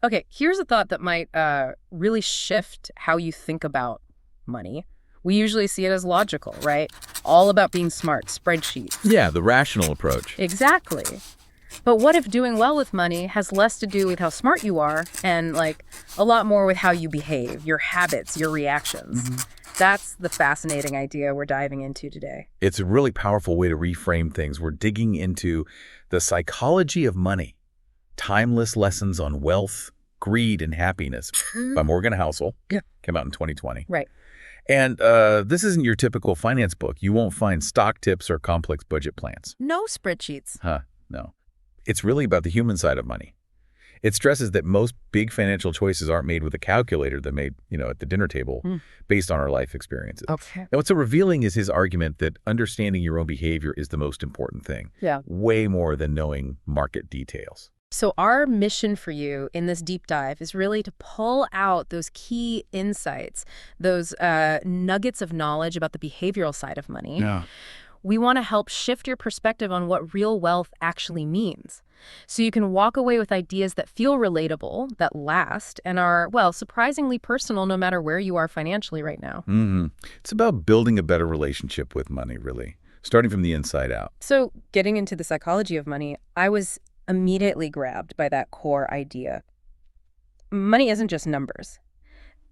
Okay, here's a thought that might really shift how you think about money. We usually see it as logical, right? All about being smart, spreadsheets. Yeah, the rational approach. Exactly. But what if doing well with money has less to do with how smart you are and, like, a lot more with how you behave, your habits, your reactions? hmm That's the fascinating idea we're diving into today. It's a really powerful way to reframe things. We're digging into the psychology of money, timeless lessons on wealth, greed, and happiness by Morgan Housel. Yeah. Came out in 2020. Right. And this isn't your typical finance book. You won't find stock tips or complex budget plans. No spreadsheets. No. It's really about the human side of money. It stresses that most big financial choices aren't made with a calculator they're made, at the dinner table based on our life experiences. Okay. And what's so revealing is his argument that understanding your own behavior is the most important thing. Yeah. Way more than knowing market details. So our mission for you in this deep dive is really to pull out those key insights, those nuggets of knowledge about the behavioral side of money. Yeah. We want to help shift your perspective on what real wealth actually means. So you can walk away with ideas that feel relatable, that last, and are, well, surprisingly personal no matter where you are financially right now. It's about building a better relationship with money, really, starting from the inside out. So getting into the psychology of money, I was immediately grabbed by that core idea. Money isn't just numbers.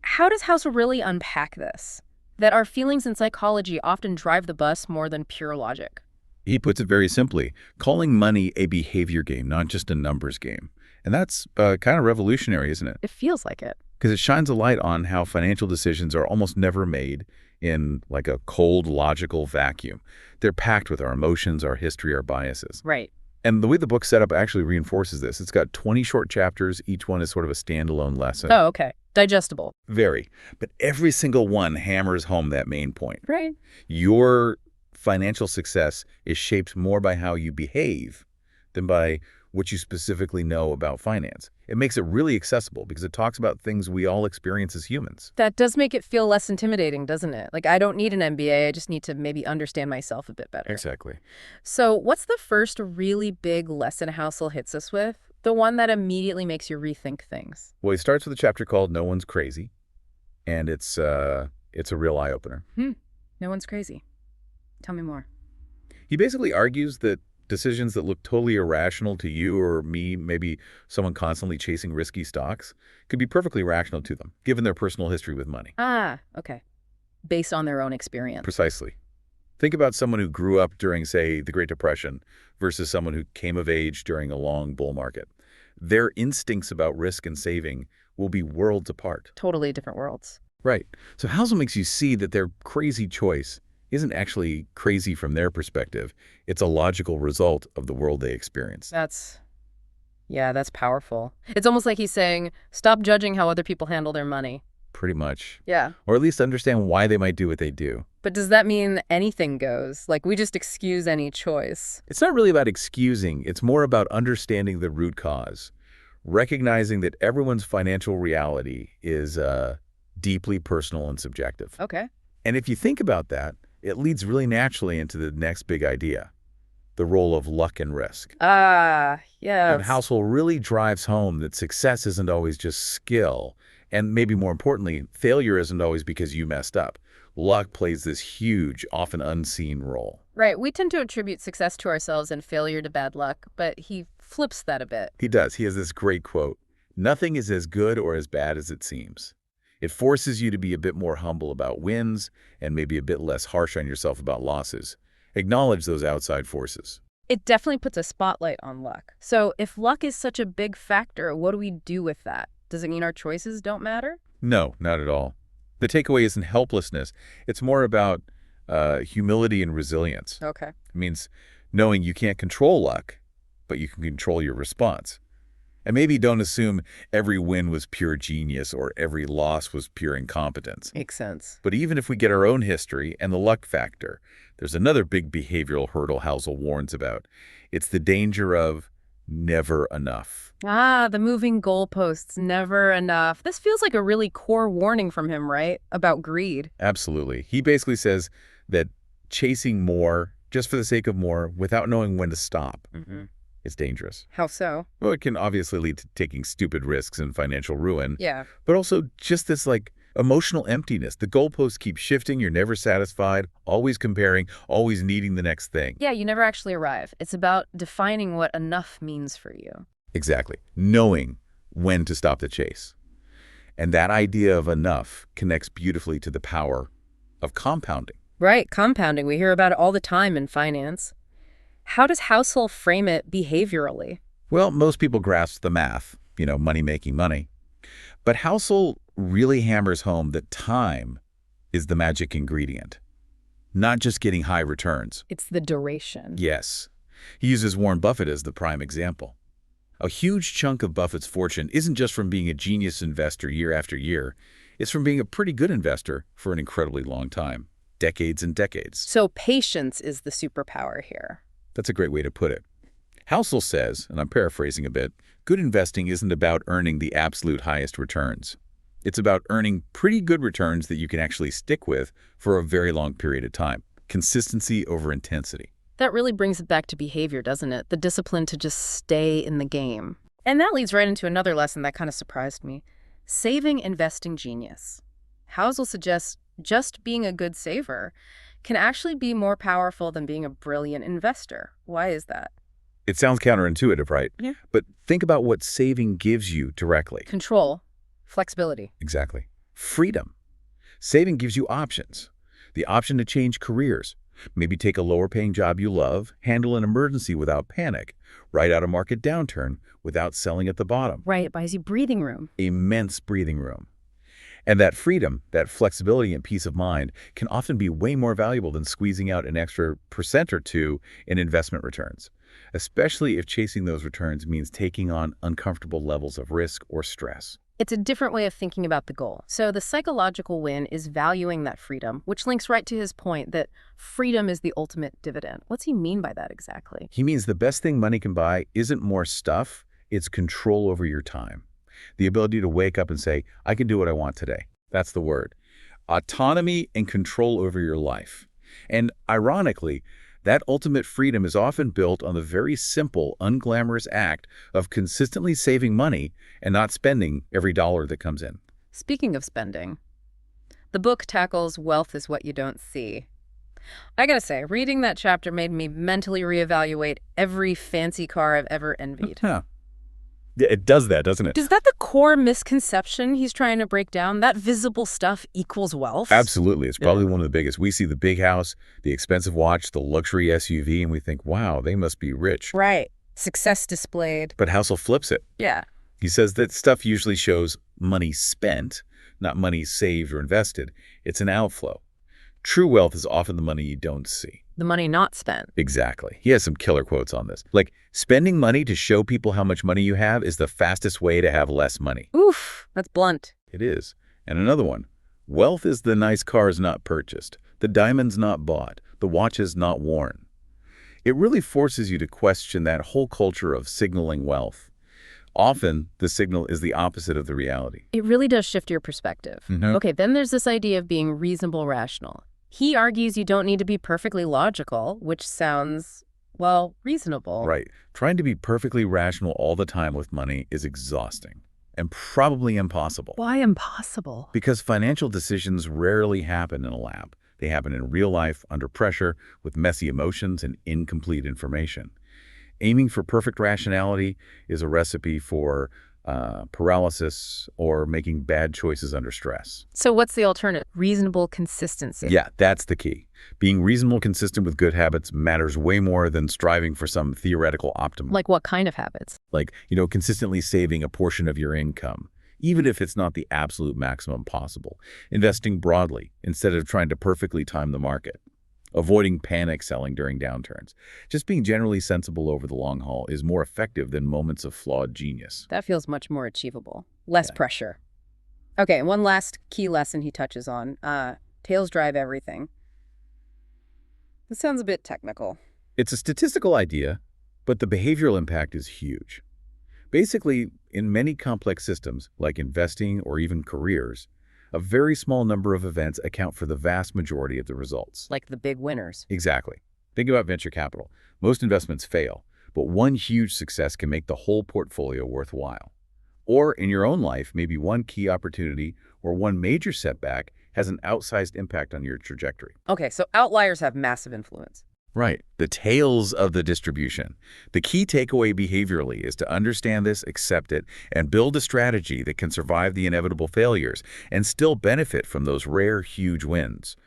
How does House really unpack this? That our feelings and psychology often drive the bus more than pure logic. He puts it very simply, calling money a behavior game, not just a numbers game. And that's kind of revolutionary, isn't it? It feels like it. Because it shines a light on how financial decisions are almost never made in like a cold, logical vacuum. They're packed with our emotions, our history, our biases. Right. And the way the book's set up actually reinforces this. It's got 20 short chapters. Each one is sort of a standalone lesson. Oh, okay. Digestible. Very. But every single one hammers home that main point. Right. Your financial success is shaped more by how you behave than by what you specifically know about finance. It makes it really accessible because it talks about things we all experience as humans. That does make it feel less intimidating, doesn't it? Like, I don't need an MBA. I just need to maybe understand myself a bit better. Exactly. So what's the first really big lesson Housel hits us with? The one that immediately makes you rethink things. Well, he starts with a chapter called No One's Crazy, and it's a real eye-opener. No one's crazy. Tell me more. He basically argues that decisions that look totally irrational to you or me, maybe someone constantly chasing risky stocks, could be perfectly rational to them, given their personal history with money. Ah, okay. Based on their own experience. Precisely. Think about someone who grew up during, say, the Great Depression versus someone who came of age during a long bull market. Their instincts about risk and saving will be worlds apart. Totally different worlds. Right. So Housel makes you see that their crazy choice isn't actually crazy from their perspective. It's a logical result of the world they experience. That's powerful. It's almost like he's saying, stop judging how other people handle their money. Pretty much. Yeah. Or at least understand why they might do what they do. But does that mean anything goes? Like, we just excuse any choice? It's not really about excusing. It's more about understanding the root cause, recognizing that everyone's financial reality is deeply personal and subjective. Okay. And if you think about that, it leads really naturally into the next big idea, the role of luck and risk. Yeah. And Housel really drives home that success isn't always just skill. And maybe more importantly, failure isn't always because you messed up. Luck plays this huge, often unseen role. Right. We tend to attribute success to ourselves and failure to bad luck, but he flips that a bit. He does. He has this great quote, "Nothing is as good or as bad as it seems." It forces you to be a bit more humble about wins and maybe a bit less harsh on yourself about losses. Acknowledge those outside forces. It definitely puts a spotlight on luck. So if luck is such a big factor, what do we do with that? Does it mean our choices don't matter? No, not at all. The takeaway isn't helplessness. It's more about humility and resilience. Okay. It means knowing you can't control luck, but you can control your response. And maybe don't assume every win was pure genius or every loss was pure incompetence. Makes sense. But even if we get our own history and the luck factor, there's another big behavioral hurdle Housel warns about. It's the danger of never enough. The moving goalposts, never enough. This feels like a really core warning from him, right? About greed. Absolutely. He basically says that chasing more just for the sake of more without knowing when to stop It's dangerous. How so? Well, it can obviously lead to taking stupid risks and financial ruin, Yeah. but also just this like emotional emptiness. The goalposts keep shifting. You're never satisfied, always comparing, always needing the next thing. Yeah, you never actually arrive. It's about defining what enough means for you. Exactly. Knowing when to stop the chase. And that idea of enough connects beautifully to the power of compounding. Right, compounding. We hear about it all the time in finance. How does Housel frame it behaviorally? Well, most people grasp the math, money making money. But Housel really hammers home that time is the magic ingredient, not just getting high returns. It's the duration. Yes. He uses Warren Buffett as the prime example. A huge chunk of Buffett's fortune isn't just from being a genius investor year after year. It's from being a pretty good investor for an incredibly long time, decades and decades. So patience is the superpower here. That's a great way to put it. Housel says, and I'm paraphrasing a bit, good investing isn't about earning the absolute highest returns. It's about earning pretty good returns that you can actually stick with for a very long period of time. Consistency over intensity. That really brings it back to behavior, doesn't it? The discipline to just stay in the game. And that leads right into another lesson that kind of surprised me. Saving investing genius. Housel suggests just being a good saver can actually be more powerful than being a brilliant investor. Why is that? It sounds counterintuitive, right? Yeah. But think about what saving gives you directly. Control. Flexibility. Exactly. Freedom. Saving gives you options. The option to change careers. Maybe take a lower-paying job you love, handle an emergency without panic, ride out a market downturn without selling at the bottom. Right, it buys you breathing room. Immense breathing room. And that freedom, that flexibility and peace of mind can often be way more valuable than squeezing out an extra % or two in investment returns, especially if chasing those returns means taking on uncomfortable levels of risk or stress. It's a different way of thinking about the goal. So the psychological win is valuing that freedom, which links right to his point that freedom is the ultimate dividend. What's he mean by that exactly? He means the best thing money can buy isn't more stuff, it's control over your time. The ability to wake up and say, I can do what I want today. That's the word. Autonomy and control over your life. And ironically, that ultimate freedom is often built on the very simple, unglamorous act of consistently saving money and not spending every dollar that comes in. Speaking of spending, the book tackles wealth is what you don't see. I gotta say, reading that chapter made me mentally reevaluate every fancy car I've ever envied. Huh. Yeah, it does that, doesn't it? Is that the core misconception he's trying to break down? That visible stuff equals wealth? Absolutely. It's probably one of the biggest. We see the big house, the expensive watch, the luxury SUV, and we think, wow, they must be rich. Right. Success displayed. But Housel flips it. Yeah. He says that stuff usually shows money spent, not money saved or invested. It's an outflow. True wealth is often the money you don't see. The money not spent. Exactly. He has some killer quotes on this. Like, spending money to show people how much money you have is the fastest way to have less money. Oof, that's blunt. It is. And another one. Wealth is the nice cars not purchased, the diamonds not bought, the watches not worn. It really forces you to question that whole culture of signaling wealth. Often, the signal is the opposite of the reality. It really does shift your perspective. Okay, then there's this idea of being reasonable rational. He argues you don't need to be perfectly logical, which sounds, well, reasonable. Right. Trying to be perfectly rational all the time with money is exhausting and probably impossible. Why impossible? Because financial decisions rarely happen in a lab. They happen in real life, under pressure, with messy emotions and incomplete information. Aiming for perfect rationality is a recipe for paralysis or making bad choices under stress. So what's the alternative? Reasonable consistency. Yeah, that's the key. Being reasonable, consistent with good habits matters way more than striving for some theoretical optimum. Like what kind of habits? Like, consistently saving a portion of your income, even if it's not the absolute maximum possible. Investing broadly instead of trying to perfectly time the market. Avoiding panic selling during downturns. Just being generally sensible over the long haul is more effective than moments of flawed genius. That feels much more achievable. Less pressure. Okay, one last key lesson he touches on. Tails drive everything. This sounds a bit technical. It's a statistical idea, but the behavioral impact is huge. Basically, in many complex systems, like investing or even careers, a very small number of events account for the vast majority of the results. Like the big winners. Exactly. Think about venture capital. Most investments fail, but one huge success can make the whole portfolio worthwhile. Or in your own life, maybe one key opportunity or one major setback has an outsized impact on your trajectory. Okay, so outliers have massive influence. Right. The tails of the distribution. The key takeaway behaviorally is to understand this, accept it, and build a strategy that can survive the inevitable failures and still benefit from those rare, huge wins.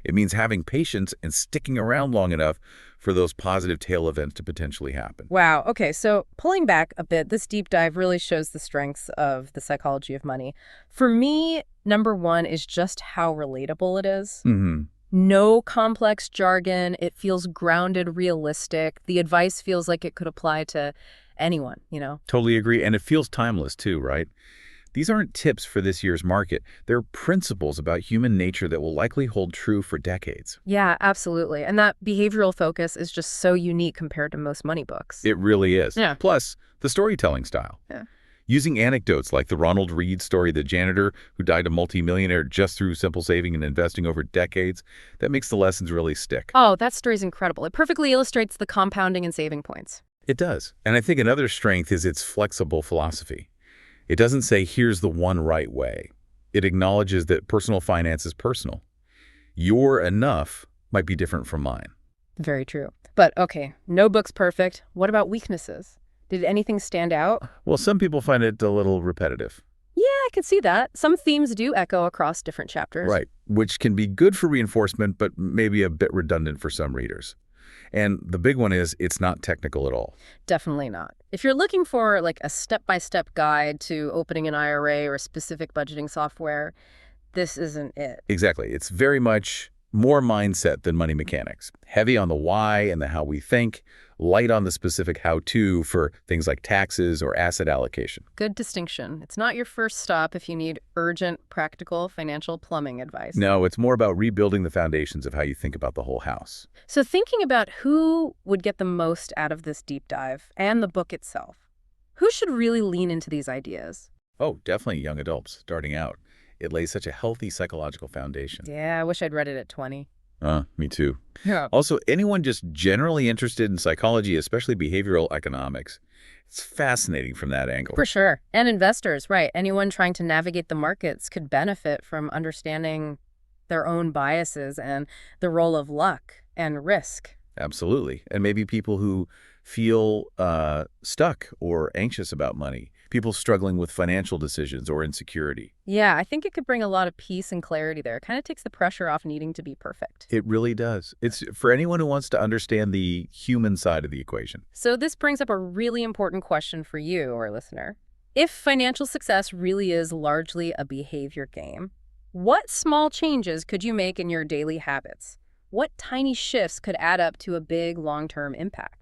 It means having patience and sticking around long enough for those positive tail events to potentially happen. Wow. Okay, so pulling back a bit, this deep dive really shows the strengths of the psychology of money. For me, number one is just how relatable it is. Mm-hmm. No complex jargon. It feels grounded, realistic. The advice feels like it could apply to anyone, you know? Totally agree. And it feels timeless too, right? These aren't tips for this year's market. They're principles about human nature that will likely hold true for decades. Yeah, absolutely. And that behavioral focus is just so unique compared to most money books. It really is. Yeah. Plus, the storytelling style. Yeah. Using anecdotes like the Ronald Read story, the janitor who died a multimillionaire just through simple saving and investing over decades, that makes the lessons really stick. Oh, that story's incredible. It perfectly illustrates the compounding and saving points. It does. And I think another strength is its flexible philosophy. It doesn't say, here's the one right way. It acknowledges that personal finance is personal. Your enough might be different from mine. Very true. But okay, no book's perfect. What about weaknesses? Did anything stand out? Well, some people find it a little repetitive. Yeah, I can see that. Some themes do echo across different chapters. Right, which can be good for reinforcement, but maybe a bit redundant for some readers. And the big one is it's not technical at all. Definitely not. If you're looking for like a step-by-step guide to opening an IRA or specific budgeting software, this isn't it. Exactly. It's very much more mindset than money mechanics. Heavy on the why and the how we think, light on the specific how-to for things like taxes or asset allocation. Good distinction. It's not your first stop if you need urgent, practical financial plumbing advice. No, it's more about rebuilding the foundations of how you think about the whole house. So thinking about who would get the most out of this deep dive and the book itself, who should really lean into these ideas? Oh, definitely young adults starting out. It lays such a healthy psychological foundation. Yeah, I wish I'd read it at 20. Me too. Yeah. Also, anyone just generally interested in psychology, especially behavioral economics, it's fascinating from that angle. For sure. And investors, right. Anyone trying to navigate the markets could benefit from understanding their own biases and the role of luck and risk. Absolutely. And maybe people who feel stuck or anxious about money, people struggling with financial decisions or insecurity. Yeah, I think it could bring a lot of peace and clarity there. It kind of takes the pressure off needing to be perfect. It really does. It's for anyone who wants to understand the human side of the equation. So this brings up a really important question for you, our listener. If financial success really is largely a behavior game, what small changes could you make in your daily habits? What tiny shifts could add up to a big long-term impact?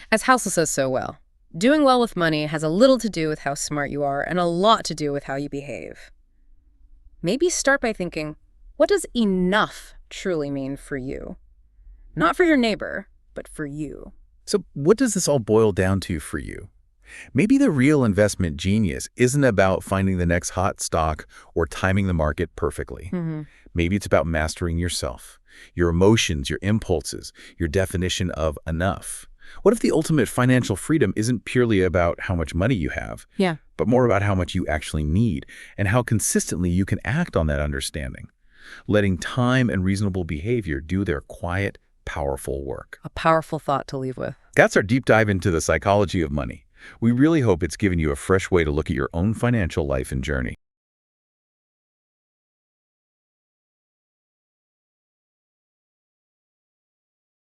As Housel says so well, doing well with money has a little to do with how smart you are and a lot to do with how you behave. Maybe start by thinking, what does enough truly mean for you? Not for your neighbor, but for you. So what does this all boil down to for you? Maybe the real investment genius isn't about finding the next hot stock or timing the market perfectly. Maybe it's about mastering yourself, your emotions, your impulses, your definition of enough. What if the ultimate financial freedom isn't purely about how much money you have, but more about how much you actually need and how consistently you can act on that understanding, letting time and reasonable behavior do their quiet, powerful work? A powerful thought to leave with. That's our deep dive into the psychology of money. We really hope it's given you a fresh way to look at your own financial life and journey.